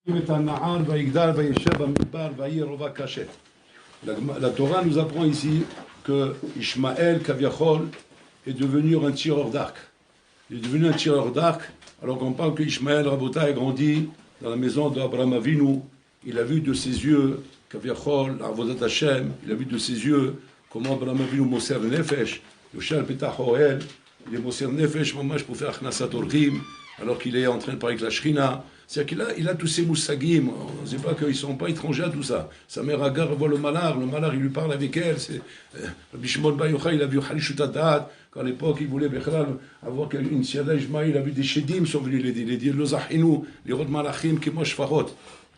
La Torah nous apprend ici que Ishmaël, Kaviachol, est devenu un tireur d'arc. Il est devenu un tireur d'arc, alors qu'on parle que Ishmaël Rabota a grandi dans la maison d'Abraham Avinu. Il a vu de ses yeux, Kaviachol, Avodat Hashem, il a vu de ses yeux comment Abraham Avinu moser nefesh, Yoshal Petach Ohel, il est moser nefesh, mamash pour faire Achnasat Orchim, alors qu'il est en train de parler avec la Shrina. C'est-à-dire qu'il a tous ces moussagim, on ne sait pas qu'ils ne sont pas étrangers à tout ça. Sa mère Agar voit le malard il lui parle avec elle. Rabbi Shimon Bar Yochai, il a vu Khalishut Adat, quand à l'époque il voulait avoir une Siada Ishmael, il a vu des Shedim sont venus l'aider, les dieux Lozachinu, les Rod Malachim, Kemosh Farot.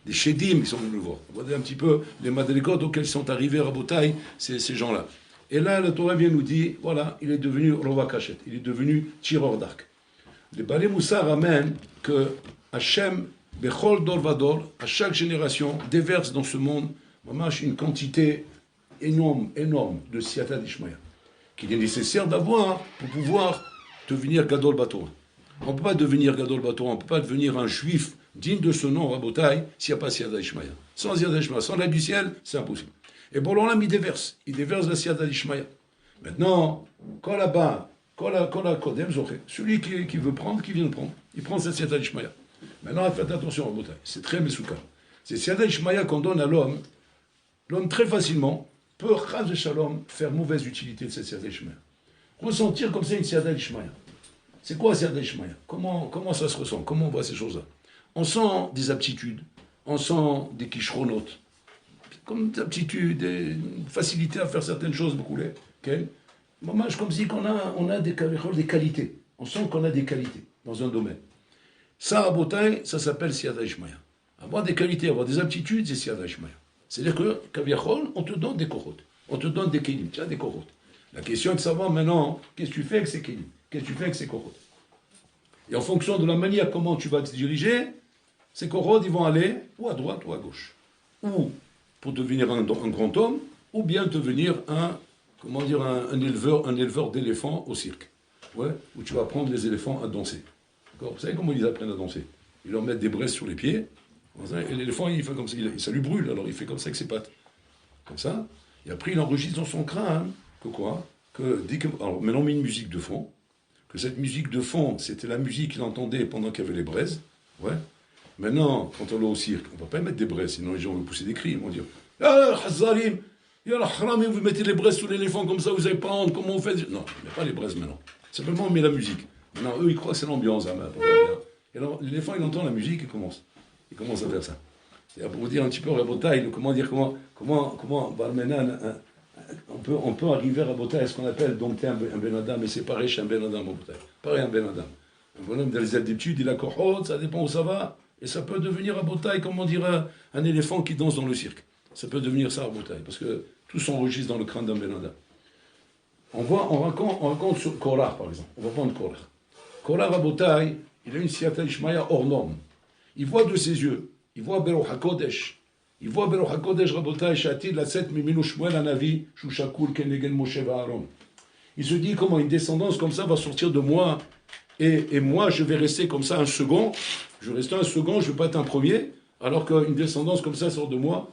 Des Shedim qui sont venus le voir. Vous voyez un petit peu les madrigotes auxquels sont arrivés Rabotai, ces gens-là. Et là, le Torah vient nous dire, voilà, il est devenu Rova Kachet, il est devenu tireur d'arc. Les Balé Moussa ramènent que Hachem, Bechol Dor Vador, à chaque génération, déverse dans ce monde une quantité énorme de Siyata d'Ishmaïa, qu'il est nécessaire d'avoir pour pouvoir devenir Gadol Batora. On ne peut pas devenir Gadol Batora, on ne peut pas devenir un juif digne de ce nom, Rabotai, s'il n'y a pas Siyata d'Ishmaïa. Sans Siyata d'Ishmaïa, sans l'aide du ciel, c'est impossible. Et pour l'Olam, il déverse la Siyata d'Ishmaïa. Maintenant, quand là-bas, celui qui veut prendre, qui vient de prendre, il prend cette Siyata d'Ishmaïa. Maintenant, faites attention à Rabotai, c'est très mesouka. C'est Siyata d'Ishmaïa qu'on donne à l'homme. L'homme, très facilement, peut, chas de shalom, faire mauvaise utilité de cette Siyata d'Ishmaïa. Ressentir comme ça une Siyata d'Ishmaïa. C'est quoi Siyata d'Ishmaïa? Comment ça se ressent? Comment on voit ces choses-là? On sent des aptitudes, on sent des kishronotes, comme des aptitudes, des facilités à faire certaines choses, beaucoup les. Okay? Comme si on a des qualités. On sent qu'on a des qualités dans un domaine. Ça, Rabotai, ça s'appelle Siyata Ishmaïa. Avoir des qualités, avoir des aptitudes, c'est Siyata Ishmaïa. C'est-à-dire que, Kaviachol, on te donne des kohot. On te donne des kelim. Tu as des kohot. La question est de savoir maintenant, qu'est-ce que tu fais avec ces kelim? Qu'est-ce que tu fais avec ces kohot? Et en fonction de la manière comment tu vas te diriger, ces kohot, ils vont aller ou à droite ou à gauche. Ou pour devenir un grand homme, ou bien devenir un éleveur d'éléphants au cirque. Ouais, où tu vas apprendre les éléphants à danser. Vous savez comment ils apprennent à danser? Ils leur mettent des braises sur les pieds, et l'éléphant, il fait comme ça, ça lui brûle, alors il fait comme ça avec ses pattes. Comme ça, et après il enregistre dans son crâne, alors maintenant on met une musique de fond, que cette musique de fond, c'était la musique qu'il entendait pendant qu'il y avait les braises. Ouais. Maintenant, quand on est au cirque, on ne va pas mettre des braises, sinon les gens vont pousser des cris, ils vont dire « Ah, Hazarim, vous mettez les braises sur l'éléphant comme ça, vous n'avez pas honte, comment on fait ?» Non, il n'y a pas les braises maintenant. Simplement, on met la musique. Maintenant, eux, ils croient que c'est l'ambiance. Hein, et alors, l'éléphant, il entend la musique et commence à faire ça. C'est pour vous dire un petit peu, Rabotai, comment Barmenan, on peut arriver à Rabotai à ce qu'on appelle dompter un Ben Adam, mais c'est pareil chez un Ben Adam, Rabotai. Pareil un Ben Adam. Un bonhomme dans les altitudes, il a kohot, ça dépend où ça va, et ça peut devenir Rabotai, comme on dirait un éléphant qui danse dans le cirque. Ça peut devenir ça, Rabotai, parce que tout s'enregistre dans le crâne d'un Ben Adam. On raconte sur Korah, par exemple. On va prendre Korah. Korah Rabotai, il a une Siyata Ishmaïa hors norme. Il voit de ses yeux, il voit Beroch HaKodesh. Il voit Beroch HaKodesh Rabotai, Shatil, la 7 Miminu Shmuel Anavi, Shushakul, Kenegen Moshe Aaron. Il se dit comment une descendance comme ça va sortir de moi, et moi je vais rester comme ça un second, je vais rester un second, je ne vais pas être un premier, alors qu'une descendance comme ça sort de moi.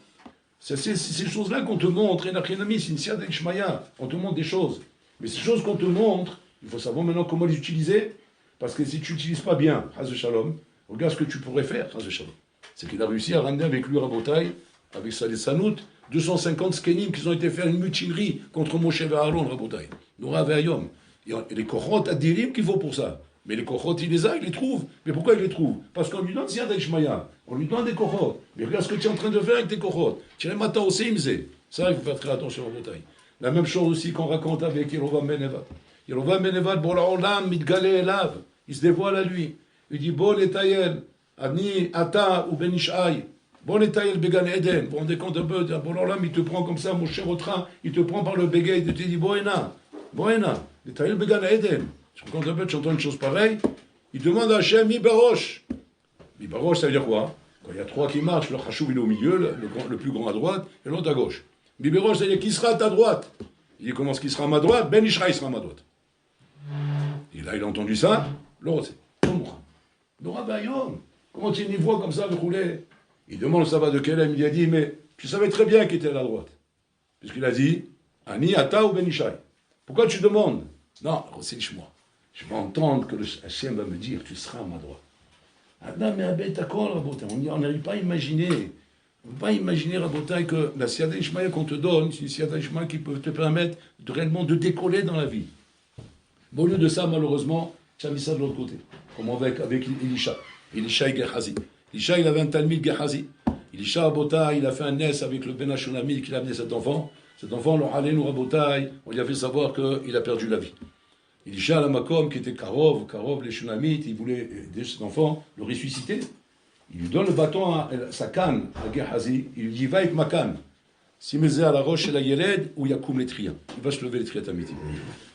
C'est ces choses-là qu'on te montre, et c'est une Siyata Ishmaïa, on te montre des choses. Mais ces choses qu'on te montre, il faut savoir maintenant comment les utiliser, parce que si tu n'utilises pas bien, Chaz Shalom, regarde ce que tu pourrais faire, Chaz Shalom. C'est qu'il a réussi à ramener avec lui Rabotai, avec Saleh Sanout, 250 skenim qui ont été faire une mutinerie contre Moshe et Aaron, Rabotai. Nora Ve'ayom. Et les kochot adirim qu'il faut pour ça. Mais les kochot, il les trouve. Mais pourquoi il les trouve? Parce qu'on lui donne Siyata Ishmaïa, on lui donne des kochot. Mais regarde ce que tu es en train de faire avec tes kochot. Tu es matin aussi, imzé. Ça, il faut faire très attention à Rabotai. La même chose aussi qu'on raconte avec Yerovam Ben Nevat. Yerovam Ben Nevat, Bola Mitgale Elav. Il se dévoile à lui. Il dit, Bon Etayel, Ani, Ata ou Ben Ishai. Bon Etayel Began Eden. Vous vous rendez compte un peu, Bola il te prend comme ça, mon cher Otran, il te prend par le béguet, il te dit, Boena, Etayel Began Eden. Tu te rends compte un peu, tu entends une chose pareille. Il demande à Hachem, Mi Barosh. Mi Barosh, ça veut dire quoi? Quand il y a trois qui marchent, le Chachouv il est au milieu, le plus grand à droite, et l'autre à gauche. Mi Barosh, ça veut dire qui sera à ta droite? Il dit, comment ce qui sera à ma droite? Ben Ishai sera à ma droite. Et là, il a entendu ça, l'autre, c'est Nora Bayom. Comment tu y vois comme ça, rouler? Il demande ça va de quel homme, il a dit, mais tu savais très bien qu'il était à la droite. Puisqu'il a dit, Ani, Ata ou Ben Ishai. Pourquoi tu demandes? Non, ressèche-moi. Je vais entendre que le Hachem va me dire, tu seras à ma droite. Adam et Abed Akol, Rabotai. On n'arrive pas à imaginer. On ne peut pas imaginer, Rabotai, que la Siyada Ishmael qu'on te donne, c'est une Siyada Ishmael qui peut te permettre réellement de décoller dans la vie. Bon, au lieu de ça, malheureusement, tu as mis ça de l'autre côté. Comme avec Elisha. Elisha et Gehazi. Elisha, il avait un Talmid Gehazi. Elisha, Rabotai, il a fait un nes avec le Ben Hashunami qu'il a amené cet enfant. Cet enfant, le Halenu Rabotai, on lui a fait savoir qu'il a perdu la vie. Elisha, la Makom, qui était Karov, les Shunamites, il voulait aider cet enfant, le ressusciter. Il lui donne le bâton à sa canne, à Gehazi, il lui dit, va avec ma canne. Si me à la roche et la Yeled, ou Yakoum les Triens. Il va se lever les Triatamitim.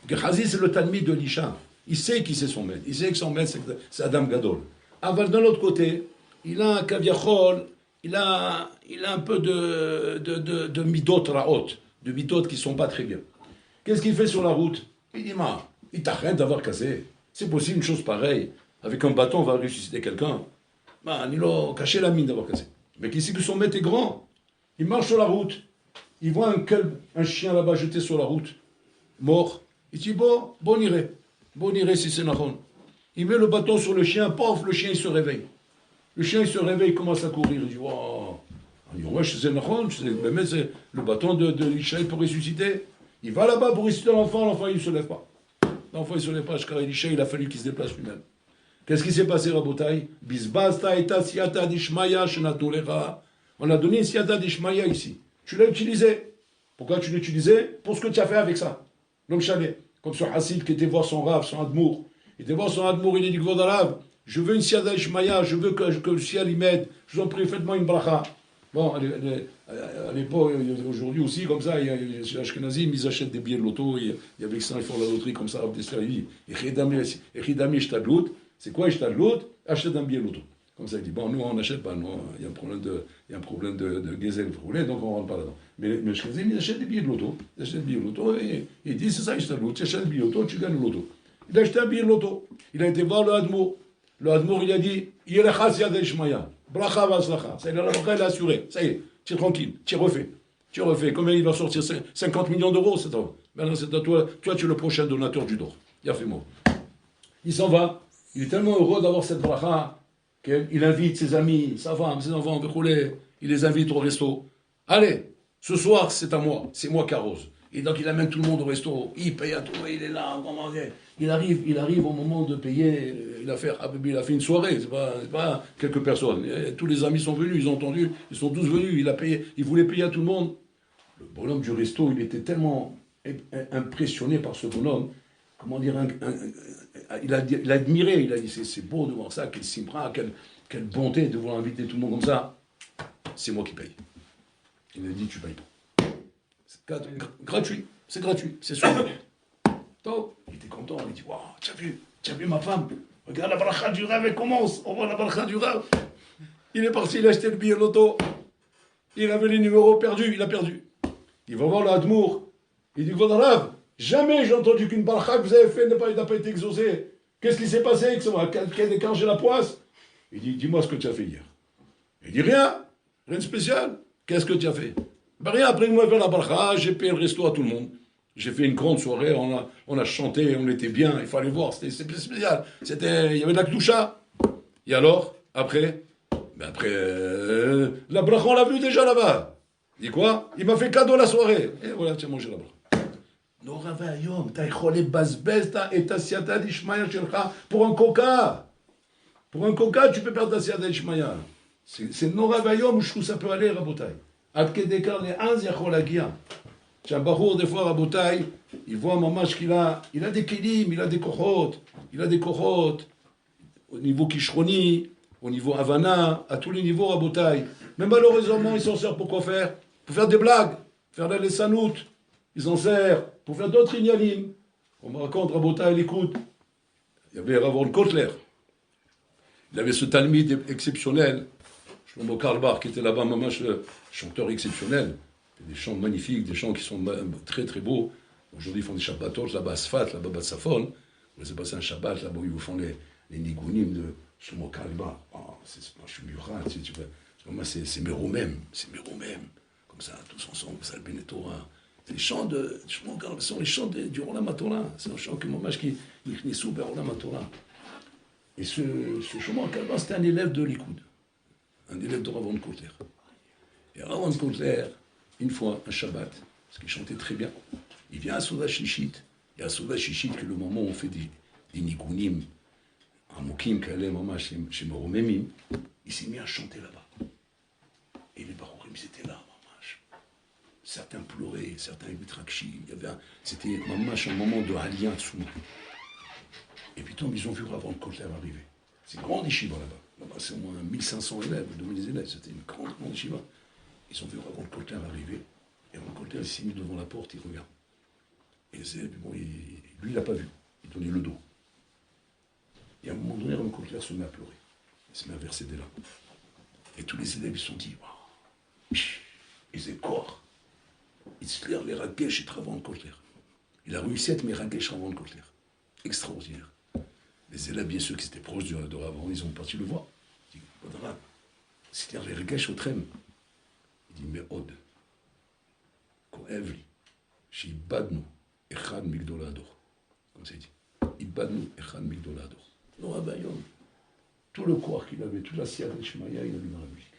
Gehazi, c'est le Talmid de Elisha. Il sait qui c'est son maître. Il sait que son maître, c'est Adam Gadol. Aval, d'un autre côté, il a un Kaviachol, il a un peu de midot raot, de midot qui ne sont pas très bien. Qu'est-ce qu'il fait sur la route? Il dit, il t'arrête d'avoir cassé. C'est possible une chose pareille. Avec un bâton, on va ressusciter quelqu'un. Il a caché la mine d'avoir cassé. Mais qui sait que son maître est grand? Il marche sur la route. Il voit un chien là-bas jeté sur la route, mort. Il dit, bon irait si c'est Nahon. Il met le bâton sur le chien, paf, le chien il se réveille. Le chien il se réveille, il commence à courir. Il dit, wow. Il dit, ouais, c'est Nahon, mais c'est le bâton de Elisha pour ressusciter. Il va là-bas pour ressusciter l'enfant il ne se lève pas. L'enfant il ne se lève pas, car Elisha il a fallu qu'il se déplace lui-même. Qu'est-ce qui s'est passé, Rabotai? Bizbasta eta siata dishmaya shenatulera. On a donné une siata dishmaya ici. Tu l'as utilisé. Pourquoi tu l'as utilisé? Pour ce que tu as fait avec ça. L'homme chalet. Comme ce Hassid qui était voir son Rav, son Admour. Il était voir son Admour, il a dit, Gvodarav, je veux une siata dishmaya, je veux que le ciel y m'aide. Je vous en prie, faites-moi une bracha. Bon, à l'époque, aujourd'hui aussi, comme ça, les Ashkenazim, ils achètent des billets de loto, il y avait ça, ils font la loterie comme ça, Rav Dessler, il dit, Echidami shtadlut. C'est quoi Ishtadlut? Achète un billet loto. Comme ça, il dit, bon, nous, on n'achète pas, non, il y a un problème de gazelle, vous voulez, donc on ne rentre pas là-dedans. Mais les Ashkenazim, ils achètent des billets de loto. Ils achètent des billets de loto et ils disent, c'est ça Ishtadlut, tu achètes un billet de loto, tu gagnes le loto. Il a acheté un billet de loto. Il a été voir le Hadmour. Le Hadmour, il a dit, Yelecha Siyada Ishmaya, Bracha Vaslacha. Ça, il a assuré. Ça y est, tu es tranquille, tu refais. Combien il va sortir 50 millions d'euros, c'est toi. Maintenant, c'est à toi. Toi, tu es le prochain donateur du Dor. Il a fait mot. Il s'en va. Il est tellement heureux d'avoir cette bracha qu'il invite ses amis, sa femme, ses enfants, il les invite au resto. Allez, ce soir, c'est à moi, c'est moi qui arrose. Et donc, il amène tout le monde au resto, il paye à tout, il est là, il arrive au moment de payer, il a fait une soirée, c'est pas quelques personnes. Et tous les amis sont venus, ils ont entendu, ils sont tous venus, il a payé, il voulait payer à tout le monde. Le bonhomme du resto, il était tellement impressionné par ce bonhomme, comment dire, il a admiré, il a dit, c'est beau de voir ça, quel simpra, quelle bonté de vouloir inviter tout le monde comme ça. C'est moi qui paye. Il a dit, tu payes pas. C'est gratuit, c'est sûr. Il était content, il dit, waouh, tu as vu ma femme, regarde la bracha du rêve, elle commence, on voit la bracha du rêve. Il est parti, il a acheté le billet loto, il avait les numéros perdus, il a perdu. Il va voir le Hadmour, il dit, Gvodarav, jamais j'ai entendu qu'une bracha que vous avez fait n'a pas été exaucée. Qu'est-ce qui s'est passé avec ça? Quel écart j'ai la poisse? Il dit, dis-moi ce que tu as fait hier. Il dit, rien de spécial. Qu'est-ce que tu as fait? Ben rien, après moi faire la bracha, j'ai payé le resto à tout le monde. J'ai fait une grande soirée, on a chanté, on était bien, il fallait voir, c'était spécial. Il y avait de la kdoucha. Et alors, après, la bracha, on l'a vu déjà là-bas. Il dit quoi? Il m'a fait cadeau la soirée. Et voilà, tu as mangé la bracha. Pour un coca. Pour un coca, tu peux perdre ta siyata d'Ishmaya. C'est Nora Vayom où ça peut aller, Rabotai. Ad kedekar le anz yachol agia. J'ai un barour, des fois, Rabotai, il voit mamash qu'il a des kelim, il a des kochot, au niveau kishroni, au niveau havana, à tous les niveaux, Rabotai. Mais malheureusement, ils s'en servent pour quoi faire? Pour faire des blagues, faire la lesanout. Ils s'en servent pour faire d'autres ignalim. On me raconte, Rabotai, il écoute. Il y avait Ravon Kotler. Il avait ce talmid exceptionnel. Shlomo Karlbach, qui était là-bas, mamash, chanteur exceptionnel. Des chants magnifiques, des chants qui sont très très beaux. Aujourd'hui, ils font des Shabbatot, là-bas à Sfat, là-bas à Batsafon. Vous laissez passer un Shabbat, là-bas où ils vous font les nigunim de Shlomo Karlbach. Oh, je suis murat, tu vois. Moi, c'est Méromem, comme ça, tous ensemble, ça, le Béné Torah. C'est les chants ce sont les chants du Olam HaTorah. C'est un chant qui est sous Olam HaTorah. Et ce Shlomo Kalban, c'était un élève de Likoud, un élève de Ravon Kotler. Et Ravon Kotler, une fois, un Shabbat, parce qu'il chantait très bien, il vient à Souda Shishit. Et à Souda Shishit, que le moment où on fait des nigunim, un mokim, qu'elle maman chez Moromemim, il s'est mis à chanter là-bas. Et les Baruchim, c'était là, mamash. Certains pleuraient, certains Yutrakshi. C'était mamash un moment de Aliyah Tsuma. Et puis, ils ont vu Ravon Kotler arriver. C'est une grande yeshiva là-bas. Là-bas, c'est au moins 1500 élèves, 2000 élèves. C'était une grande yeshiva. Ils ont vu Ravon Kotler arriver. Et Ravon Kotler s'est mis devant la porte, il regarde. Et les élèves, lui, il l'a pas vu. Il donnait le dos. Et à un moment donné, Ravon Kotler se met à pleurer. Il se met à verser des larmes. Et tous les élèves, ils se sont dit, waouh, ils étaient corps. Hitzler, les Ragesh et Ravon Kotler. Il a réussi à être mes Ragesh Ravon Kotler. Extraordinaire. Les élèves, bien sûr, qui étaient proches de Ravon, ils ont parti le voir. Il dit, c'était les Ragesh au Trem. Il dit, mais Od, Koevli, chez Ibadnu, Echad Migdolador. Comme ça, il dit, Ibadnu, Echad Migdolador. Non, Abayom. Tout le corps qu'il avait, toute la siyata de Shemaya, il a mis dans la musique.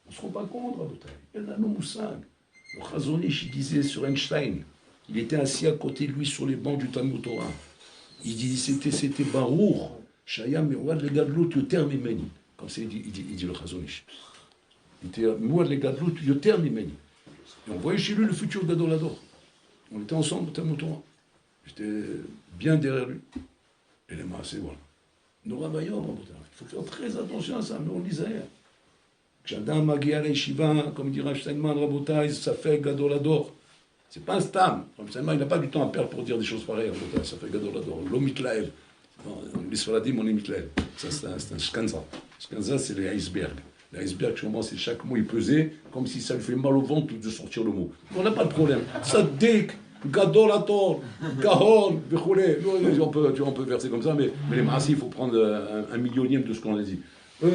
On ne se rend pas compte, Rabotai. Il y en a nos moussag. Le Chazonish, il disait sur Einstein, il était assis à côté de lui sur les bancs du Talmud Torah. Il dit, c'était Barour, Shaya Mewad le Gadlut Yoter Mimeni. Comme ça, il dit le Chazonish. Il était Mewad le Gadlut Yoter Mimeni. Et on voyait chez lui le futur Gadolador. On était ensemble au Talmud Torah. J'étais bien derrière lui. Et les massés, voilà. Nous rabayons, il faut faire très attention à ça, mais on disait. כשאדם מגיע לישיבה, comme dira Steinman, Rabotai, ça fait Gadolador. C'est pas un stam. Steinman, il n'a pas du temps à perdre pour dire des choses pareilles, Rabotai, ça fait Gadolador. L'homme mitlaev. Les Sfaradim, on est mitlaev. Ça, c'est un shkanza. Shkanza, c'est les icebergs. Les icebergs, c'est chaque mot, il pesait, comme si ça lui fait mal au ventre de sortir le mot. On n'a pas de problème. Sadik, Gadolator, Gahon, Bechoulé. On peut verser comme ça, mais les masses, il faut prendre un millionième de ce qu'on a dit.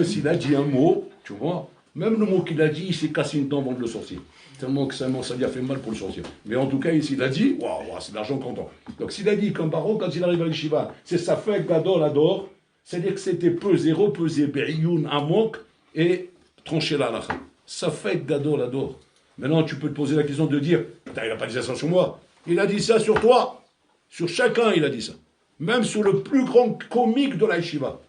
S'il a dit un mot, tu vois, même le mot qu'il a dit, il s'est cassé une dent avant de le sortir. Tellement que ça lui a fait mal pour le sortir. Mais en tout cas, s'il a dit, waouh, c'est de l'argent comptant. Donc s'il a dit qu'un baron, quand il arrive à l'Ishiva, c'est ça fait Gadolador, c'est-à-dire que c'était pesé, repesé, Be'iyun, Amok, et trancher la halakha. Ça fait Gadolador. Maintenant, tu peux te poser la question de dire, putain, il n'a pas dit ça sur moi. Il a dit ça sur toi. Sur chacun, il a dit ça. Même sur le plus grand comique de la yeshiva.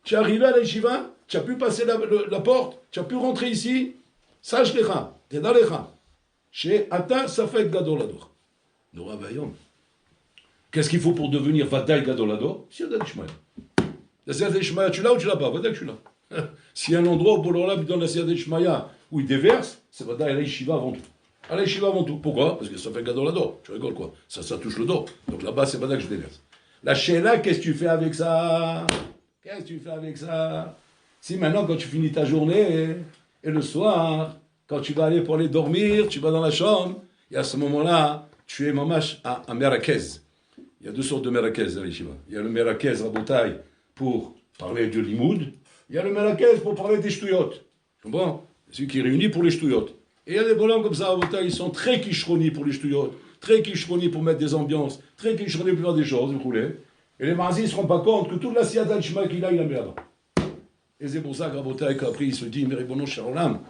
Tu es arrivé à la yeshiva, tu as pu passer la porte, tu as pu rentrer ici, sache lecha, t'es dans lecha. Chez Ata, ça fait Gadolador. Nous ravaillons. Qu'est-ce qu'il faut pour devenir Vadaï Gadolador? Siyada d'Ishmael. La Siyada d'Ishmael, tu l'as ou tu l'as pas? Vadaï que tu l'as. S'il y a un endroit où Boulorla dans la Siyada d'Ishmael où il déverse, c'est Vadaï à la yeshiva avant tout. À la yeshiva avant tout. Pourquoi? Parce que ça fait Gadolador. Tu rigoles quoi? Ça touche le dos. Donc là-bas, c'est Vadaï que je déverse. La Sheila, qu'est-ce que tu fais avec ça? Qu'est-ce que tu fais avec ça? Si maintenant, quand tu finis ta journée, et le soir, quand tu vas aller pour aller dormir, tu vas dans la chambre, et à ce moment-là, tu es mamash à Merakez. Il y a deux sortes de Merakez à l'Yeshiva. Il y a le Merakez Rabotai pour parler de l'Imoud, il y a le Merakez pour parler des Shtouyot. Tu comprends? C'est celui qui réunit pour les Shtouyot. Et il y a des bonhommes comme ça, Rabotai, ils sont très kishroni pour les Shtouyot, très kishroni pour mettre des ambiances, très kishroni pour faire des choses, vous voulez. Et les mazis ne se rendent pas compte que toute la siyada d'Ishmael qu'il a, il a mis là-bas. Et c'est pour ça que Rabotai, qu'après, il se dit, mais Ribono Sharolam,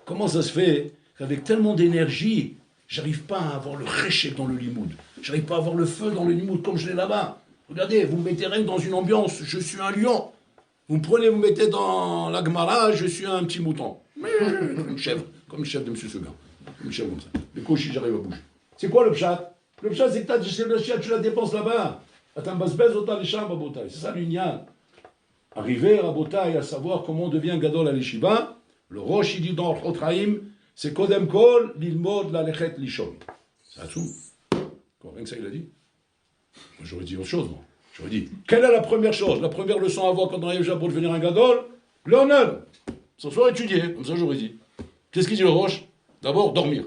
comment ça se fait qu'avec tellement d'énergie, j'arrive pas à avoir le réchec dans le limoud, j'arrive pas à avoir le feu dans le limoud comme je l'ai là-bas. Regardez, vous me mettez rien que dans une ambiance, je suis un lion. Vous me prenez, vous me mettez dans la Gemara, je suis un petit mouton. Une chèvre, comme le chef de M. Seguin. Une chèvre comme ça. Les cochis, j'arrive à bouger. C'est quoi le pshat? Le pshat, c'est que tu la dépenses là-bas. C'est ça l'union. Arriver à Botaï à savoir comment on devient Gadol à l'Yeshiva, le Rosh il dit dans Chotraim, c'est Kodem Kol, l'ilmod la lechet lishon. C'est tout. Rien que ça il a dit. Moi, j'aurais dit autre chose, moi. J'aurais dit, quelle est la première chose, la première leçon à avoir quand on arrive pour devenir un Gadol? L'honneur. S'asseoir étudier, comme ça j'aurais dit. Qu'est-ce qu'il dit le Rosh? D'abord, dormir.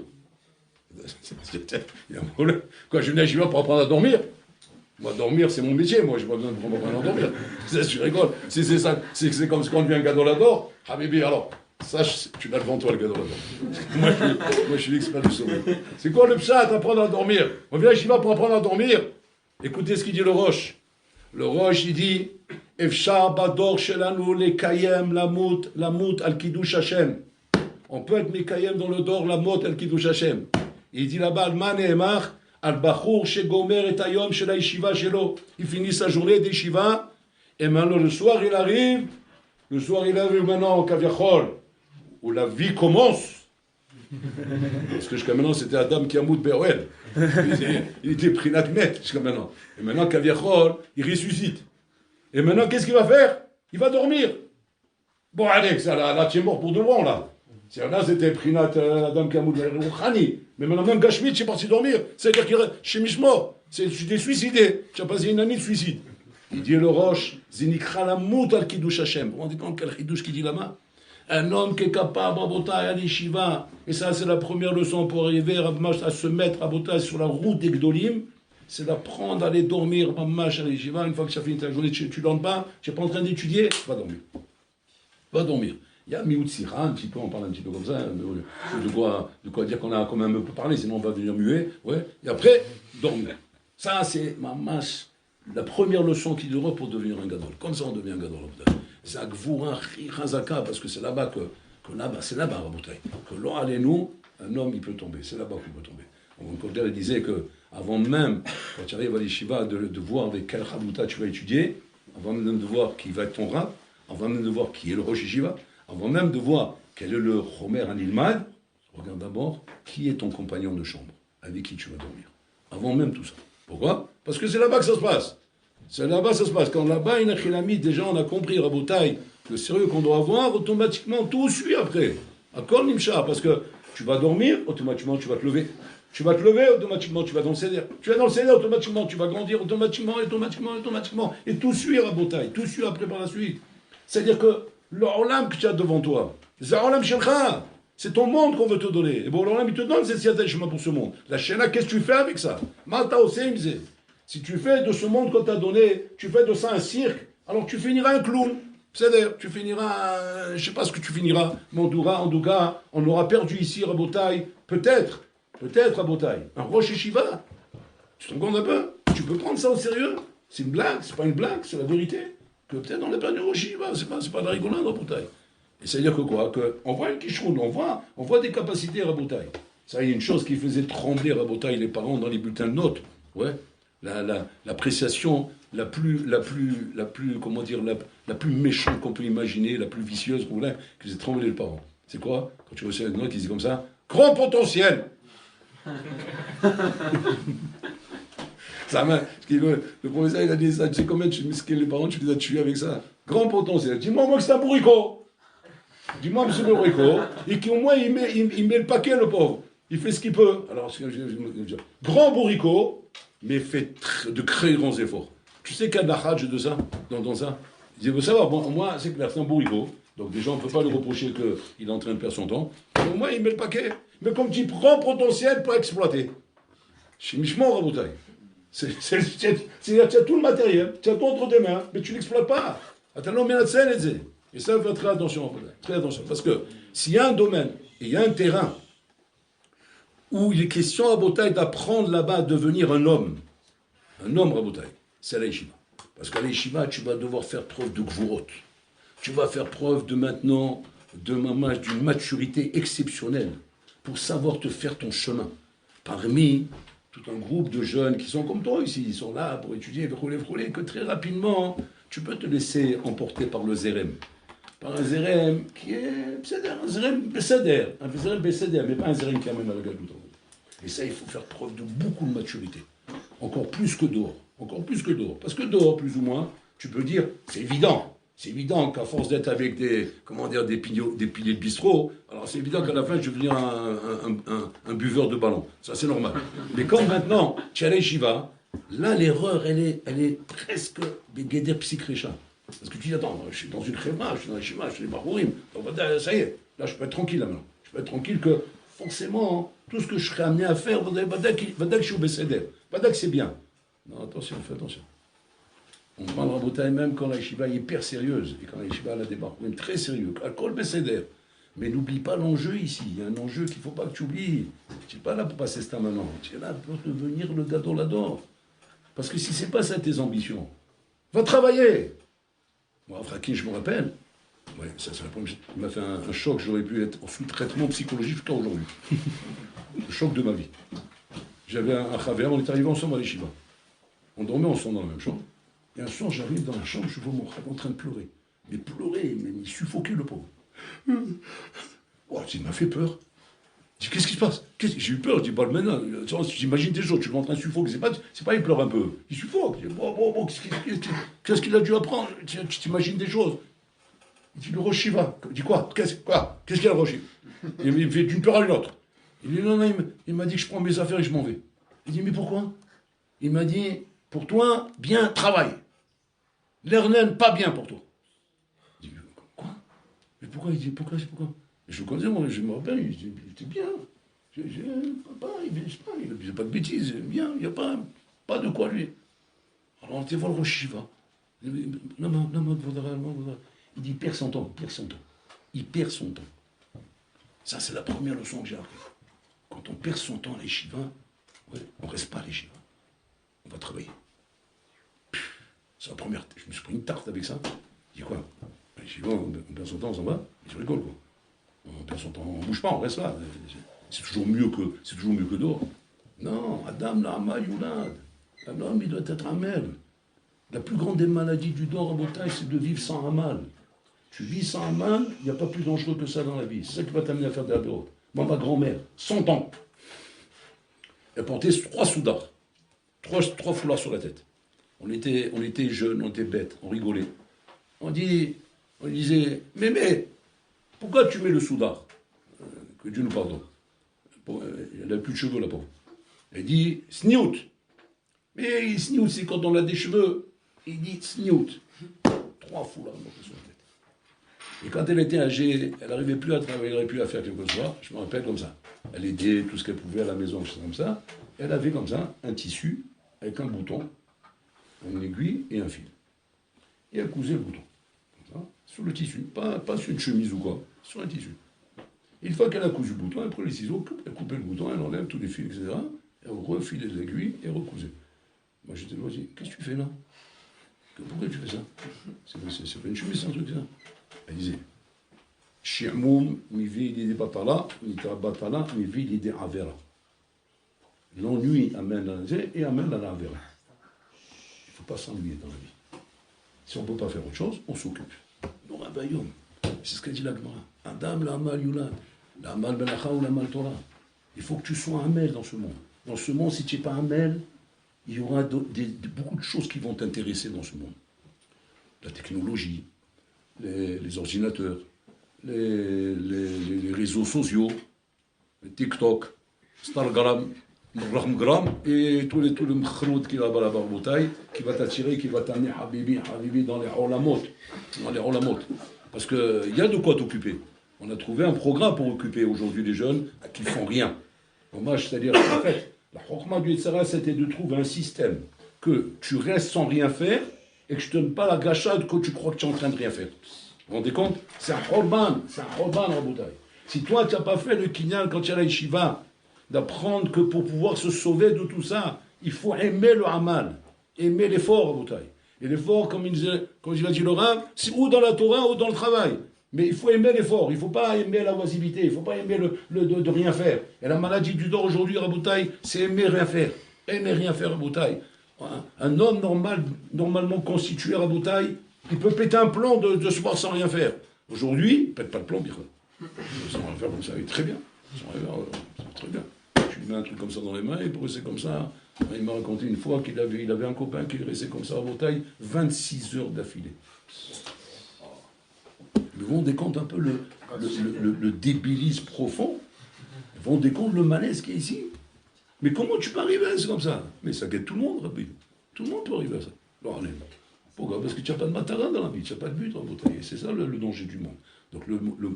Il y a un problème. Quoi, je venais à Yeshiva pour apprendre à dormir? Moi, dormir, c'est mon métier. Moi, je n'ai pas besoin de dormir. Je rigole. C'est ça. C'est comme quand on devient un Gadolador. Habibi, alors, Ça, tu l'as devant toi, le gadol. Moi, je suis l'expert du sommeil. C'est quoi le pshat, apprendre à dormir? On vient à Shiva pour apprendre à dormir. Écoutez ce qu'il dit le Roche. Le Roche, il dit Efshar bador shelanu lekayem lamut al kiddush Hashem. On peut être mekayem dans le dor lamut al kiddush Hashem. Il dit là-bas Alman ne'emar al bachur shegomer et ayom shel yeshiva shelo. Il finit sa journée d'yeshiva et maintenant le soir il arrive. Le soir il arrive maintenant au Kaviachol où la vie commence. Parce que jusqu'à maintenant, c'était Adam qui amout Be'oel. Il était prinat met jusqu'à maintenant. Et maintenant, Kaviachol, il ressuscite. Et maintenant, qu'est-ce qu'il va faire? Il va dormir. Bon, Alex, là, tu es mort pour de loin, là. Là, c'était prinat Adam qui amout Be'oel. Mais maintenant, même Gashmit, tu es parti dormir. C'est-à-dire qu'il chez Mishmo, tu t'es suicidé. Tu as passé une année de suicide. Il dit le Roche, Zinikra la mout al kiddush Hashem. Vous vous rendez compte quel kiddush qu'il dit là-bas? Un homme qui est capable, Rabotai, à l'Yeshiva, et ça c'est la première leçon pour arriver à se mettre, Rabotai, sur la route des Gdolim, c'est d'apprendre à aller dormir, Mamash, à l'Yeshiva. Une fois que tu as fini ta journée, tu ne dors pas, tu n'es pas en train d'étudier, va dormir. Va dormir. Il y a Miout Sira, un petit peu, on parle un petit peu comme ça, de quoi dire qu'on a quand même un peu parlé, sinon on va devenir muet, ouais. Et après, dormir. Ça c'est, Mamash, la première leçon qu'il aura pour devenir un gadol. Comme ça on devient un gadol, c'est un gvourin chazaka, parce que c'est là-bas c'est là-bas, Rabotai, que l'on allait nous, un homme il peut tomber, c'est là-bas qu'il peut tomber. Mon collègue il disait que avant même, quand tu arrives à l'Yeshiva, de voir avec quel Chabouta tu vas étudier, avant même de voir qui va être ton rab, avant même de voir qui est le Rosh Yeshiva, avant même de voir quel est le Chomer Anilmad, regarde d'abord qui est ton compagnon de chambre, avec qui tu vas dormir. Avant même tout ça. Pourquoi? Parce que c'est là-bas que ça se passe. C'est là-bas ça se passe. Quand là-bas, il y a Khilamid, déjà on a compris, Rabotai, le sérieux qu'on doit avoir, automatiquement tout suit après. Akol Nimsha, parce que tu vas dormir, automatiquement tu vas te lever. Tu vas te lever, automatiquement tu vas dans le Seder. Tu vas dans le Seder, automatiquement tu vas grandir, automatiquement. Et tout suit, Rabotai, tout suit après par la suite. C'est-à-dire que le Olam que tu as devant toi, c'est Olam Shelcha. C'est ton monde qu'on veut te donner. Et bon, l'Olam il te donne cette Siyata Shema pour ce monde. La Shena, qu'est-ce que tu fais avec ça? Malta Oseimze. Si tu fais de ce monde qu'on t'a donné, tu fais de ça un cirque, alors tu finiras un clown. C'est-à-dire, tu finiras, je ne sais pas ce que tu finiras, mais en tout cas, on aura perdu ici, Rabotai, peut-être, Rabotai, un Rosh Yeshiva. Tu te rends compte un peu? Tu peux prendre ça au sérieux? C'est une blague, c'est pas une blague, c'est la vérité. Que peut-être on est perdu au Rosh Yeshiva, c'est pas de la rigolade, Rabotai. Et c'est-à-dire que quoi? On voit une Kishroun, on voit des capacités, Rabotai. Ça, il y a une chose qui faisait trembler, Rabotai, les parents dans les bulletins de notes. Ouais. L'appréciation la plus méchante qu'on peut imaginer, la plus vicieuse qu'on voulait, que c'est trembler les parents. C'est quoi? Quand tu reçois une note qui dit comme ça, grand potentiel. Le professeur il a dit ça, tu sais combien les parents tu les as tués avec ça? Grand potentiel. Dis-moi moi que c'est un bourricot. Dis-moi monsieur le bourricot. Et qu'au moins il met le paquet le pauvre. Il fait ce qu'il peut. Alors grand bourricot. Mais fait de très grands efforts. Tu sais quel nachad de ça, dans ça? Il veut savoir, bon, moi, c'est clair, c'est un bourricot, donc déjà, on ne peut pas lui reprocher qu'il est en train de perdre son temps. Au moins, il met le paquet. Mais comme tu prends potentiel pour exploiter. Chez Mishmon, Rabotai. Tu as tout le matériel, tu as tout entre tes mains, mais tu ne l'exploites pas. Et ça, fais très attention, très attention. Parce que s'il y a un domaine, et il y a un terrain, où il est question, Rabotai, d'apprendre là-bas à devenir un homme, Rabotai, c'est à l'Yeshiva. Parce qu'à l'Yeshiva, tu vas devoir faire preuve de gvurot. Tu vas faire preuve d'une maturité exceptionnelle pour savoir te faire ton chemin. Parmi tout un groupe de jeunes qui sont comme toi ici, ils sont là pour étudier, que très rapidement, tu peux te laisser emporter par le zérem. Par un zérem qui est un zérem besséder, mais pas un zérem qui amène à la gadoute. Et ça, il faut faire preuve de beaucoup de maturité. Encore plus que dehors. Parce que dehors, plus ou moins, tu peux dire, c'est évident. C'est évident qu'à force d'être avec des piliers de bistrot, alors c'est évident qu'à la fin, je vais devenir un buveur de ballon. Ça, c'est normal. Mais quand maintenant, tu es à l'Yeshiva, là, l'erreur, elle est presque des guédères psychrécha. Parce que tu dis, attends, je suis dans une khema, je suis dans les Yeshiva, je suis dans les Barourim. Ça y est, là, je peux être tranquille, là, maintenant. Je peux être tranquille que, forcément, tout ce que je serais amené à faire, Vadak, je suis au Besséder. Vadak, c'est bien. Non, attention, fais attention. On parle Rabotai même quand la yeshiva est hyper sérieuse, et quand la yeshiva a des barcoins très sérieux, à Kol Besséder. Mais n'oublie pas l'enjeu ici. Il y a un enjeu qu'il ne faut pas que tu oublies. Tu n'es pas là pour passer ce temps maintenant. Tu es là pour devenir le gadol. Parce que si ce n'est pas ça tes ambitions, va travailler. Moi, Fraki, je me rappelle, ouais, ça, c'est la première chose. Il m'a fait un choc, j'aurais pu être en sous-traitement psychologique jusqu'à aujourd'hui. Le choc de ma vie. J'avais un chaver, on est arrivés ensemble à l'Yeshiva. On dormait ensemble dans la même chambre. Et un soir, j'arrive dans la chambre, je vois mon chaver en train de pleurer. Mais pleurer, mais il suffoquait le pauvre. Oh, il m'a fait peur. Je dis, qu'est-ce qui se passe? J'ai eu peur, je dis, bah, maintenant, j'imagine des choses, tu vois en train de suffoquer, c'est pas il pleure un peu, il suffoque. Je dis, bon, qu'est-ce qu'il a dû apprendre? Tu t'imagines des choses. Il dit, le Rosh Shiva. Je dis, quoi? Qu'est-ce qu'il y a le Rosh Shiva? Il me fait d'une peur à une autre. Il dit, non, il m'a dit que je prends mes affaires et je m'en vais. Il dit, mais pourquoi? Il m'a dit, pour toi, bien, travaille. L'Ernen, pas bien pour toi. Je dis, quoi? Mais pourquoi? Il dit, pourquoi? Je le connais, moi, je me rappelle, il était bien. Papa, il ne faisait pas de bêtises, bien, il n'y a pas de quoi lui. Alors on était voir le Rosh Shiva. Il dit, il perd son temps. Il perd son temps. Ça, c'est la première leçon que j'ai appris. Quand on perd son temps à l'Yeshiva, ouais, on ne reste pas à l'Yeshiva. On va travailler. C'est la première. Je me suis pris une tarte avec ça. Je dis quoi? À l'Yeshiva, on perd son temps, on s'en va. Ils rigolent, quoi. On perd son temps, on ne bouge pas, on reste là. C'est toujours mieux que dehors. Non, Adam la Yulad. L'homme, il doit être Amel. La plus grande des maladies du dehors en Bretagne, c'est de vivre sans Amal. Tu vis sans Amal, il n'y a pas plus dangereux que ça dans la vie. C'est ça qui va t'amener à faire de la bérote. Moi, ma grand-mère, 100 ans, elle portait 3 soudards, 3 foulards sur la tête. On était jeunes, on était bêtes, on rigolait. On disait, mémé, pourquoi tu mets le soudard? Que Dieu nous pardonne. Elle n'a plus de cheveux, la pauvre. Elle dit, sniout. Mais sniout, c'est quand on a des cheveux. Il dit, sniout. 3 foulards sur la tête. Et quand elle était âgée, elle n'arrivait plus à travailler, elle n'arrivait plus à faire quelque chose. Je me rappelle comme ça. Elle aidait tout ce qu'elle pouvait à la maison, comme ça. Elle avait comme ça un tissu avec un bouton, une aiguille et un fil. Et elle cousait le bouton. Comme ça, sur le tissu. Pas sur une chemise ou quoi. Sur un tissu. Une fois qu'elle a cousu le bouton, elle prenait les ciseaux, elle coupait le bouton, elle enlève tous les fils, etc. Elle refilait les aiguilles et recousait. Moi j'étais là, je dis, qu'est-ce que tu fais là? Pourquoi tu fais ça? C'est pas une chemise, c'est un truc ça. Elle disait, Shi'moum, mi vidi de batala, mi batala, mi vidi de avera. L'ennui amène à la et amène à la avera. Il ne faut pas s'ennuyer dans la vie. Si on ne peut pas faire autre chose, on s'occupe. Non, c'est ce qu'a dit la Gemara. Adam, l'amal yulad, l'amal belacha ou l'amal Torah. Il faut que tu sois amel dans ce monde. Dans ce monde, si tu n'es pas amel, il y aura beaucoup de choses qui vont t'intéresser dans ce monde. La technologie, les ordinateurs, les réseaux sociaux, les TikTok, Instagram, Gram, et tout le mkhroud qui est là-bas, la barboutaille, qui va t'attirer, qui va t'amener Habibi dans les olamot. Parce qu'il y a de quoi t'occuper. On a trouvé un programme pour occuper aujourd'hui les jeunes qui ne font rien. Dommage, c'est-à-dire, en fait, la chokma du Yetzirah, c'était de trouver un système que tu restes sans rien faire et que je te donne pas la gâchade que tu crois que tu es en train de rien faire. Vous vous rendez compte? C'est un chorban, Raboutaï. Si toi, tu n'as pas fait le kinyan quand tu es à la yeshiva, d'apprendre que pour pouvoir se sauver de tout ça, il faut aimer le amal, aimer l'effort, Raboutaï. Et l'effort, comme il a dit le Rav, c'est ou dans la Torah ou dans le travail. Mais il faut aimer l'effort, il ne faut pas aimer la oisivité, il ne faut pas aimer de rien faire. Et la maladie du dehors aujourd'hui, Raboutaï, c'est aimer rien faire. Aimer rien faire, Raboutaï. Un homme normalement constitué, Raboutaï, il peut péter un plomb de se voir sans rien faire. Aujourd'hui, il ne pète pas le plomb, sans rien faire, vous savez très bien. Sans rien faire, très bien. Tu lui mets un truc comme ça dans les mains, il peut rester comme ça. Il m'a raconté une fois qu'il avait un copain qui restait comme ça à Raboutaï 26 heures d'affilée. Vous vous rendez compte un peu le débilisme profond? Vous vous rendez compte le malaise qui est ici? Mais comment tu peux arriver à ça comme ça? Mais ça guette tout le monde, Rabbi. Tout le monde peut arriver à ça. Alors, allez, pourquoi? Parce que tu n'as pas de matara dans la vie, tu n'as pas de but en bouteille. C'est ça le danger du monde. Donc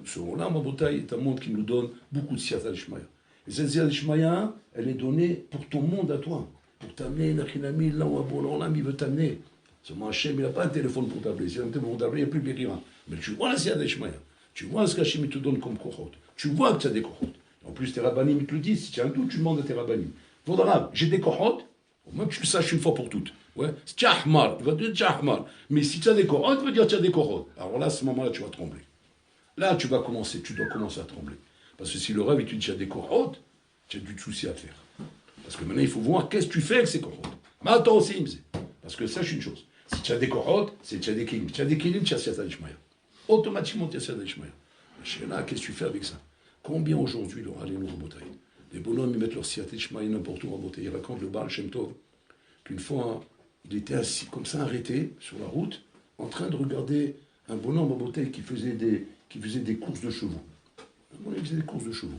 ce monde-là, en bouteille, est un monde qui nous donne beaucoup de siyata d'Ishmaïa. Et cette siyata d'Ishmaïa, elle est donnée pour ton monde à toi. Pour t'amener, Nachinami, là où Abolam, il veut t'amener. Seulement Hachem, il n'a pas un téléphone pour t'appeler. Si il a un téléphone pour t'appeler, il n'y a plus Bérira. Mais tu vois la siyata d'Ishmaïa. Tu vois ce qu'Hachem te donne comme kohot. Tu vois que tu as des kohot. En plus, tes rabbinim ils te le disent. Si tu as un doute, tu demandes à tes rabbinim. Vaudra, j'ai des kohot, au moins que tu le saches une fois pour toutes. Ouais. Si tu as ahmar, il va te dire tu as ahmar. Mais si tu as des kohot, il va dire tu as des kohot. Alors là, à ce moment-là, tu vas trembler. Là, tu dois commencer à trembler. Parce que si le rêve, il te dit tu as des kohot, tu as du souci à faire. Parce que maintenant, il faut voir qu'est-ce que tu fais avec ces kohot. Mais attends aussi, parce que sache une chose. Si tu as des kohot, c'est tu as des kilim. Tu as des kilim, tu as Siyata Ishmael. Automatiquement, tu as Siyata Ishmael. Là, qu'est-ce que tu fais avec ça? Combien aujourd'hui, le Raleinu Rabotai, les bonhommes, ils mettent leur Siyata Ishmael n'importe où Rabotai. Ils racontent le Baal Shem Tov qu'une fois, il était assis, comme ça, arrêté, sur la route, en train de regarder un bonhomme Rabotai qui faisait des courses de chevaux. Un bonhomme qui faisait des courses de chevaux.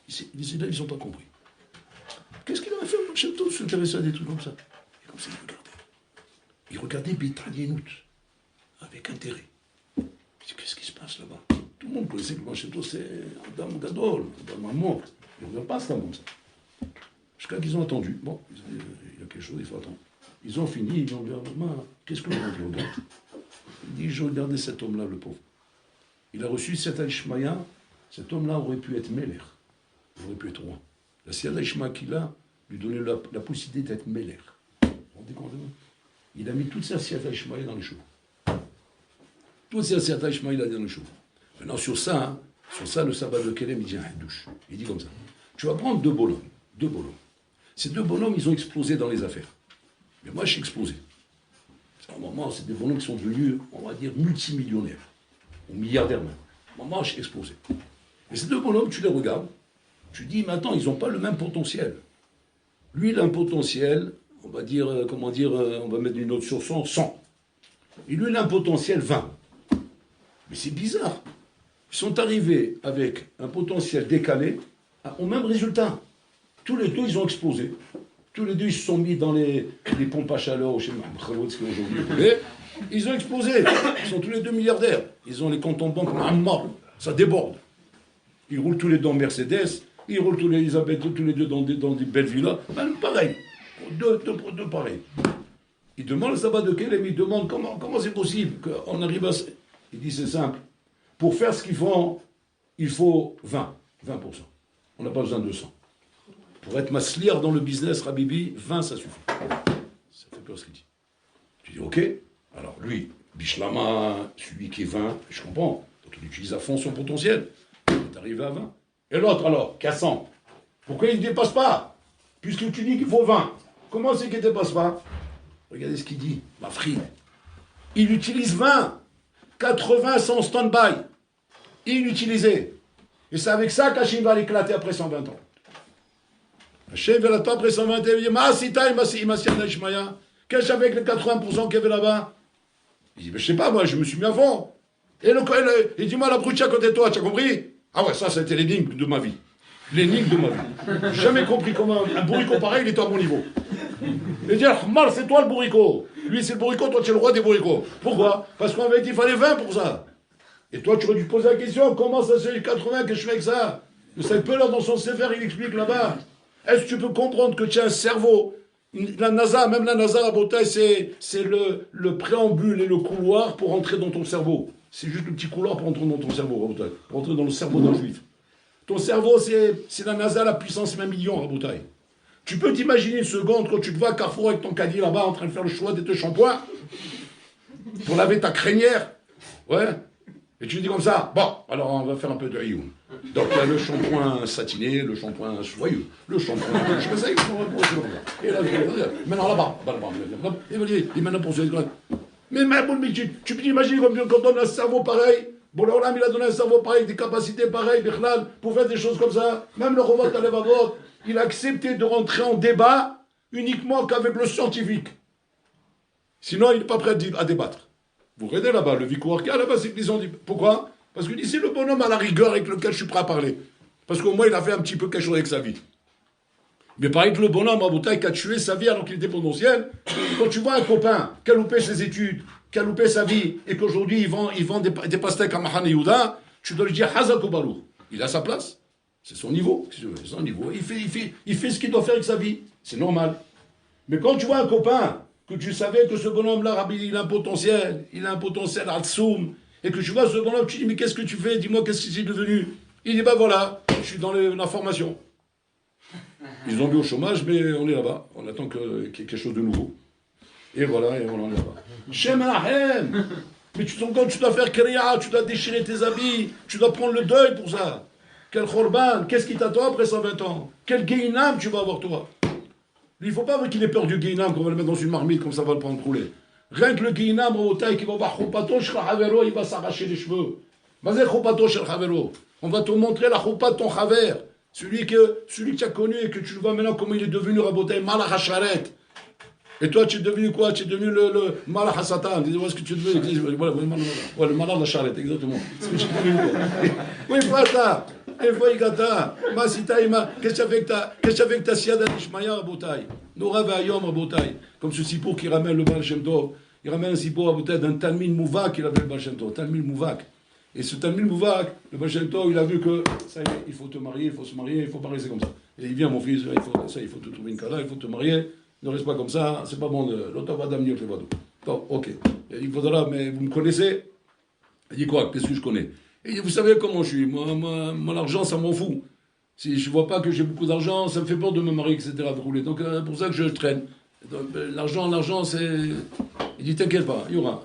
Là, ils n'ont pas compris. Qu'est-ce qu'il avait fait, le Shem Tov, s'intéressait à des trucs comme ça? Et comme ça, il regardait. Il regardait Bétalienout, avec intérêt. Il dit, qu'est-ce qui se passe là-bas? Tout le monde connaissait que le Shem Tov, c'est Adam Gadol, Adam Amor. Il ne regarde pas ça comme ça. Jusqu'à qu'ils ont attendu. Bon, ils ont dit, il y a quelque chose, il faut attendre. Ils ont fini, ils ont dit, qu'est-ce que vous regardez? Il dit, je regardais cet homme-là, le pauvre. Il a reçu Siyata Ishmael. Cet homme-là aurait pu être Meler. Il aurait pu être roi. La Siyata Ishmael qu'il a, lui donnait la possibilité d'être Meler. Vous vous rendez compte? Il a mis toute sa Siyata Ishmael dans les chevaux. Toute sa Siyata Ishmael il a dans les chevaux. Maintenant, sur ça, le sabbat de Kelem, il dit un douche. Il dit comme ça. Tu vas prendre deux bonhommes. Ces deux bonhommes, ils ont explosé dans les affaires. Mais moi, je suis explosé. À un moment, c'est des bonhommes qui sont devenus, on va dire, multimillionnaires. Ou milliardaires même. À un moment, je suis explosé. Et ces deux bonhommes, tu les regardes. Tu dis, mais attends, ils n'ont pas le même potentiel. Lui, il a un potentiel, on va dire, on va mettre une note sur 100. Et lui, il a un potentiel 20. Mais c'est bizarre. Ils sont arrivés avec un potentiel décalé au même résultat. Tous les deux, ils ont explosé. Tous les deux, ils se sont mis dans les pompes à chaleur chez Mohamed Khalid, ce qu'aujourd'hui ils ont explosé. Ils sont tous les deux milliardaires. Ils ont les comptes en banque, ça déborde. Ils roulent tous les deux en Mercedes. Ils roulent tous les deux dans des belles villas. Ben, pareil. Deux pareils. Il demande le sabbat de Kelem, il demande comment c'est possible qu'on arrive à... Il dit c'est simple. Pour faire ce qu'ils font, il faut 20%. On n'a pas besoin de 100. Pour être masliar dans le business, Rabibi, 20 ça suffit. Ça fait peur ce qu'il dit. Tu dis ok, alors lui, Bishlama, celui qui est 20, je comprends. Donc il utilise à fond son potentiel. Il est arrivé à 20. Et l'autre alors, qui a 100. Pourquoi il ne dépasse pas? Puisque tu dis qu'il faut 20. Comment c'est qu'il ne dépasse pas? Regardez ce qu'il dit, ma fride. Il utilise 20. 80 sont en stand-by. Inutilisés. Et c'est avec ça qu'Hachem va l'éclater après 120 ans. Hachem va l'éclater après 120 ans. Il dit, qu'est-ce que j'ai avec les 80% qu'il y avait là-bas? Il dit, mais je sais pas, moi, je me suis mis à fond. Et il dit, moi, la brute à côté de toi, tu as compris? Ah ouais, ça, c'était l'énigme de ma vie. L'énigme de ma vie. J'ai jamais compris comment un bourricot pareil, il est à mon niveau. Il dit, Ahmar, c'est toi le bourricot. Lui, c'est le bourricot, toi, tu es le roi des bourricots. Pourquoi? Parce qu'on avait dit qu'il fallait 20 pour ça. Et toi, tu aurais dû te poser la question, comment ça se fait 80 que je fais avec ça? Le Saint-Peleur, dans son sévère, il explique là-bas. Est-ce que tu peux comprendre que tu as un cerveau? La NASA, même la NASA à Botaï, c'est le préambule et le couloir pour entrer dans ton cerveau. C'est juste le petit couloir pour entrer dans ton cerveau, Rabotai. Pour entrer dans le cerveau d'un juif. Ton cerveau, c'est la NASA, la puissance 1 million, Rabotai. Tu peux t'imaginer une seconde quand tu te vois à Carrefour avec ton caddie là-bas en train de faire le choix de tes shampoings pour laver ta crinière. Ouais. Et tu dis comme ça, bon, alors on va faire un peu de rioum. Donc il y a le shampoing satiné, le shampoing soyeux, le shampoing... Je fais ça, et là, maintenant là-bas, et maintenant pour ce... Mais tu peux t'imaginer quand on donne un cerveau pareil, bon là il a donné un cerveau pareil, des capacités pareilles, pour faire des choses comme ça, même le robot à l'Evavot, il a accepté de rentrer en débat uniquement qu'avec le scientifique. Sinon il n'est pas prêt à débattre. Vous regardez là-bas, le Vicouar qu'il y a là-bas, c'est qu'ils ont dit. Pourquoi? Parce que c'est le bonhomme à la rigueur avec lequel je suis prêt à parler. Parce qu'au moins, il a fait un petit peu quelque chose avec sa vie. Mais pareil que le bonhomme à Boutaï qui a tué sa vie alors qu'il était potentiel, quand tu vois un copain qui a loupé ses études, qui a loupé sa vie, et qu'aujourd'hui, il vend des pastèques à Mahan et Yehuda, tu dois lui dire Hazak ou Balou. Il a sa place. C'est son niveau. C'est son niveau. Il fait ce qu'il doit faire avec sa vie. C'est normal. Mais quand tu vois un copain, que tu savais que ce bonhomme-là, Rabbi, il a un potentiel Al-Tsoum, et que tu vois ce bonhomme, tu dis, mais qu'est-ce que tu fais? Dis-moi, qu'est-ce que c'est devenu? Il dit, bah voilà, je suis dans la formation. Ils ont mis au chômage, mais on est là-bas. On attend qu'il y ait quelque chose de nouveau. Et voilà, et on en est là-bas. Shem Anahem. Mais tu te rends compte, tu dois faire kriya, tu dois déchirer tes habits, tu dois prendre le deuil pour ça. Quel khorban, qu'est-ce qui t'attend après 120 ans? Quel guéinam tu vas avoir toi? Lui, il ne faut pas qu'il ait peur du guéinam, qu'on va le mettre dans une marmite, comme ça va le prendre crouler. Rien que le guéinam, au taille, qui va voir Choupato, il va s'arracher les cheveux. Vas-y, Choupato, on va te montrer la choupa de ton chaver. Celui que tu as connu et que tu vois maintenant comment il est devenu Rabotai, Malach HaSharet. Et toi, tu es devenu quoi? Tu es devenu le Malach HaSatan. Dis-moi ce que tu es devenu. Voilà, le Malach HaSharet, exactement. Ce que tu es devenu. Oui, voilà. Et voilà, Gata. Masitaïma. Qu'est-ce que tu as fait que ta Siada Ishmaïa, Rabotai? Nora Vayom, Rabotai. Comme ce sipour qui ramène le Baal Shem Tov. Il ramène un sipour, Rabotai, d'un Talmid Mouvak qu'il avait le Baal Shem Tov. Talmid Mouvak. Et ce Talmid Mouvak, le Baal Shem Tov, il a vu que ça y est, il faut te marier, il faut se marier, il faut pas rester comme ça. Et il vient, mon fils, il faut te trouver une kala, il faut te marier, ne reste pas comme ça, c'est pas bon, l'autre va d'amener le vadou. Donc, ok. Il faudra, mais vous me connaissez? Il dit quoi? Qu'est-ce que je connais? Il dit, vous savez comment je suis, mon argent, ça m'en fout. Si je vois pas que j'ai beaucoup d'argent, ça me fait peur de me marier, etc. Donc, pour ça que je traîne. L'argent, c'est. Il dit, t'inquiète pas, il y aura.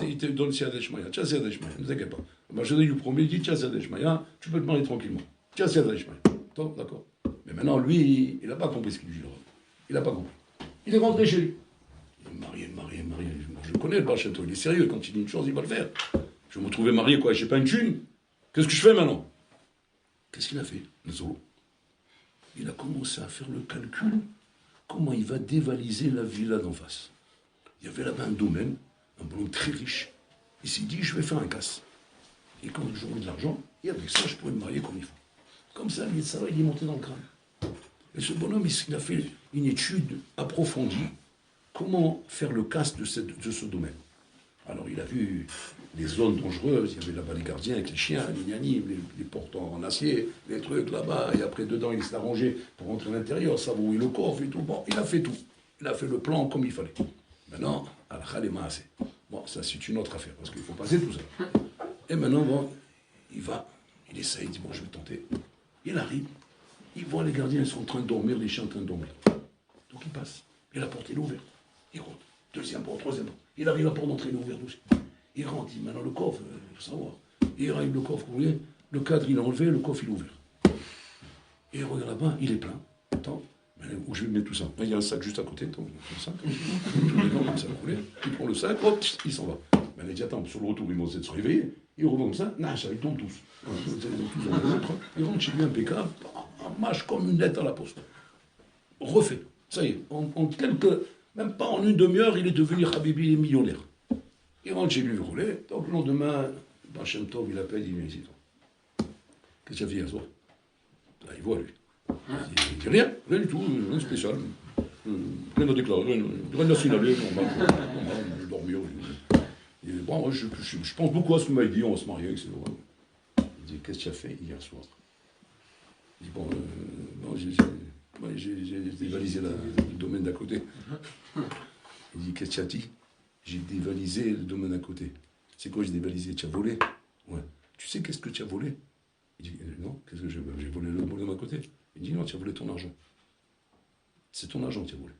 Il te donne Siad Eshmaya. Tiens, Siad Eshmaya, ne t'inquiète pas. Je lui promets, il dit, tiens, Siad Eshmaya, tu peux te marier tranquillement. Tiens, Siad Eshmaya. D'accord. Mais maintenant, lui, il n'a pas compris ce qu'il dit. Il n'a pas compris. Il est rentré chez lui. Il est marié. Je le connais, le Baal Shem Tov. Il est sérieux. Quand il dit une chose, il va le faire. Je vais me trouver marié, quoi. J'ai pas une thune. Qu'est-ce que je fais maintenant? Qu'est-ce qu'il a fait, le Zolo? Il a commencé à faire le calcul. Comment il va dévaliser la villa d'en face? Il y avait là-bas un domaine, un bonhomme très riche. Il s'est dit, je vais faire un casse. Et quand j'aurai de l'argent, et avec ça, je pourrais me marier comme il faut. Comme ça, il est monté dans le crâne. Et ce bonhomme, il a fait une étude approfondie. Comment faire le casse de ce domaine? Alors, il a vu les zones dangereuses. Il y avait là-bas les gardiens avec les chiens, les nianis, les portes en acier, les trucs là-bas. Et après, dedans, il s'est arrangé pour rentrer à l'intérieur, savourer le coffre et tout. Bon, il a fait tout. Il a fait le plan comme il fallait. Maintenant, al-Khalema assez. Bon, ça c'est une autre affaire, parce qu'il faut passer tout ça. Et maintenant, bon, il essaye, il dit, bon, je vais tenter. Il arrive, il voit les gardiens, ils sont en train de dormir, les chiens en train de dormir. Donc il passe, et la porte est ouverte. Il rentre, deuxième porte, troisième porte. Il arrive, la porte d'entrée est ouverte aussi. Il rentre, il dit, maintenant le coffre, il faut savoir. Il arrive, le coffre, vous voyez, le cadre il est enlevé, le coffre il est ouvert. Et il regarde là-bas, il est plein. Attends. Où je vais mettre tout ça? Il y a un sac juste à côté, donc, le sac, comme ça, il prend le sac, hop, il s'en va. Mais il dit, attends, sur le retour, il m'ose de se réveiller, il revient comme ça, ils tombent tous. Il rentre chez lui impeccable, en mâche comme une lettre à la poste. Refait. Ça y est, même pas en une demi-heure, il est devenu Habibi, il est millionnaire. Il rentre chez lui roulé, donc le lendemain, Baal Shem Tov, il appelle, il dit, viens ici, toi. Qu'est-ce que tu as fait hier soir? Il voit, lui. Il dit rien du tout, rien de spécial. Rien à déclarer, rien à signaler, normal, dormir. Il dit, bon, je pense beaucoup à ce que m'a dit, on va se marier, etc. Il dit, qu'est-ce que tu as fait hier soir? Il dit, bon, j'ai dévalisé le domaine d'à côté. Il dit, qu'est-ce que tu as dit? J'ai dévalisé le domaine d'à côté. C'est quoi, j'ai dévalisé? Tu as volé? Ouais. Tu sais qu'est-ce que tu as volé? Il dit, non, qu'est-ce que j'ai volé le domaine d'à côté? Il dit, non, tu as volé ton argent. C'est ton argent que tu as volé.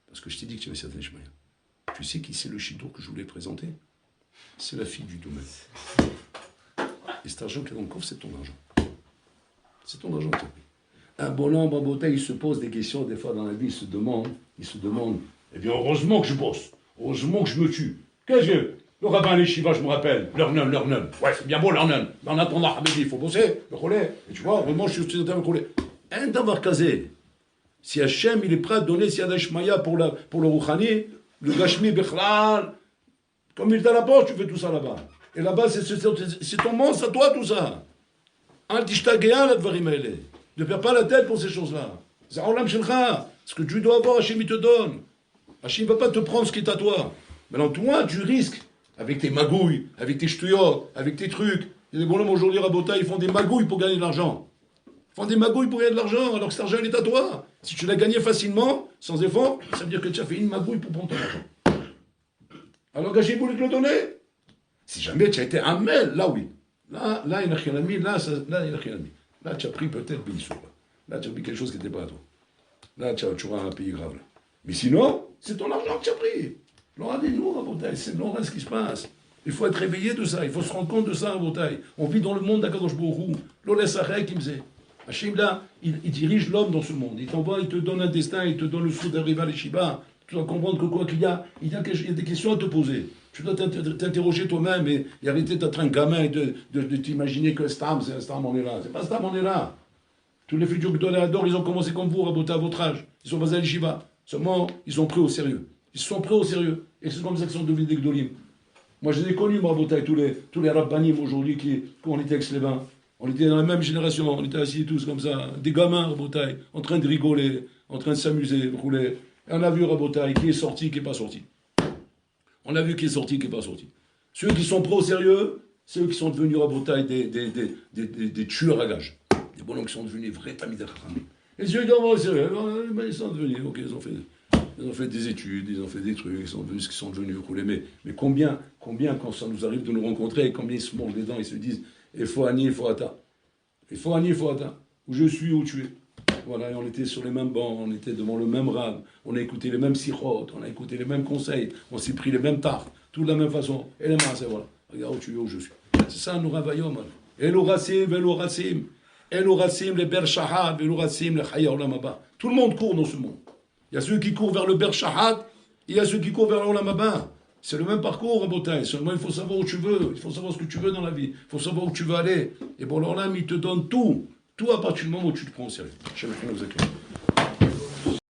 Parce que je t'ai dit que tu avais certains chemins. Tu sais qui c'est le chido que je voulais présenter? C'est la fille du domaine. Et cet argent qu'il y a dans le coffre, c'est ton argent. C'est ton argent que tu as pris. Un bonhomme, en beauté, il se pose des questions, des fois dans la vie, il se demande, eh bien, heureusement que je bosse, heureusement que je me tue. Qu'est-ce que le rabbin, les shivas, je me rappelle, leur nun. Ouais, c'est bien beau, leur nun. Mais en attendant, il faut bosser, le relais. Et tu vois, vraiment, je suis dans le relais. Un d'avoir casé. Si Hachem, il est prêt à donner Siad Eshmaya pour le Rouhani, le Gashmi Bechlal, comme il est à la porte, tu fais tout ça là-bas. Et là-bas, c'est ton monstre à toi, tout ça. Ne perds pas la tête pour ces choses-là. C'est Olam Shelcha. Ce que tu dois avoir, Hachem, il te donne. Hachem ne va pas te prendre ce qui est à toi. Maintenant, toi, tu risques, avec tes magouilles, avec tes ch'tuyot, avec tes trucs. Il y a des bonhommes aujourd'hui, Rabota, ils font des magouilles pour gagner de l'argent. Ils font des magouilles pour gagner de l'argent, alors que cet argent, il est à toi. Si tu l'as gagné facilement, sans effort, ça veut dire que tu as fait une magouille pour prendre ton argent. Alors Hachem voulait te le donner. Si jamais tu as été Amel, là oui. Là, il n'a rien mis, là, il n'a rien mis. Là, tu as pris peut-être Béissou. Là, tu as pris quelque chose qui n'était pas à toi. Là, tu auras un pays grave. Là. Mais sinon, c'est ton argent que tu as pris. Alors, nous, Rabotaï, c'est non, ce qui se passe. Il faut être réveillé de ça, il faut se rendre compte de ça, Rabotaï. On vit dans le monde d'Akadosh Borou. L'Olesarek, il me disait. Hachem, là, il dirige l'homme dans ce monde. Il t'envoie, il te donne un destin, il te donne le souhait d'arriver à l'Eshiba. Tu dois comprendre que quoi qu'il y a, il y a des questions à te poser. Tu dois t'interroger toi-même et arrêter d'être un gamin et de t'imaginer que Stam, c'est un Stam, on est là. C'est pas Stam, on est là. Tous les futurs Gdoléador, ils ont commencé comme vous, Rabotaï, à votre âge. Ils sont basés à l'Eshiba. Seulement, ils sont pris au sérieux. Ils sont pris au sérieux. Et c'est comme ça qu'ils sont devenus des Gdolim. Moi, je les ai connus, Rabotaï, tous les Rabbanim aujourd'hui qu'on était avec les bains. On était dans la même génération, on était assis tous comme ça, des gamins, Rabotaï, en train de rigoler, en train de s'amuser, rouler. Et on a vu, Rabotaï, qui est sorti, qui n'est pas sorti. On a vu qui est sorti, qui n'est pas sorti. Ceux qui sont pris au sérieux, c'est eux qui sont devenus, Rabotaï, des tueurs à gages. Des bonhommes qui sont devenus vrais tamis d'Achram. Et ceux qui sont au sérieux, ils sont devenus, ok, ils ont fait des études, ils ont fait des trucs, ils sont devenus ce qu'ils sont devenus, roulés. Mais combien, quand ça nous arrive de nous rencontrer, combien ils se mordent les dents, ils se disent, il faut Annie, il faut Ata. Il faut Annie, il faut Ata. Où je suis, où tu es. Voilà, et on était sur les mêmes bancs, on était devant le même rab, on a écouté les mêmes sirotes, on a écouté les mêmes conseils, on s'est pris les mêmes tartes, tout de la même façon. Et les mains, c'est voilà. Regarde où tu es, où je suis. C'est ça, nous ravayom. Elo Rassim, Elo Rassim. Elo Rassim, les Ber Shahad, Elo Rassim, les Chaya Olam Haba. Tout le monde court dans ce monde. Il y a ceux qui courent vers le Ber Shahad, il y a ceux qui courent vers l'Olam Haba. C'est le même parcours, Rabotaï. Seulement, il faut savoir où tu veux. Il faut savoir ce que tu veux dans la vie. Il faut savoir où tu veux aller. Et bon, l'Olam, il te donne tout. Tout à partir du moment où tu te prends au sérieux.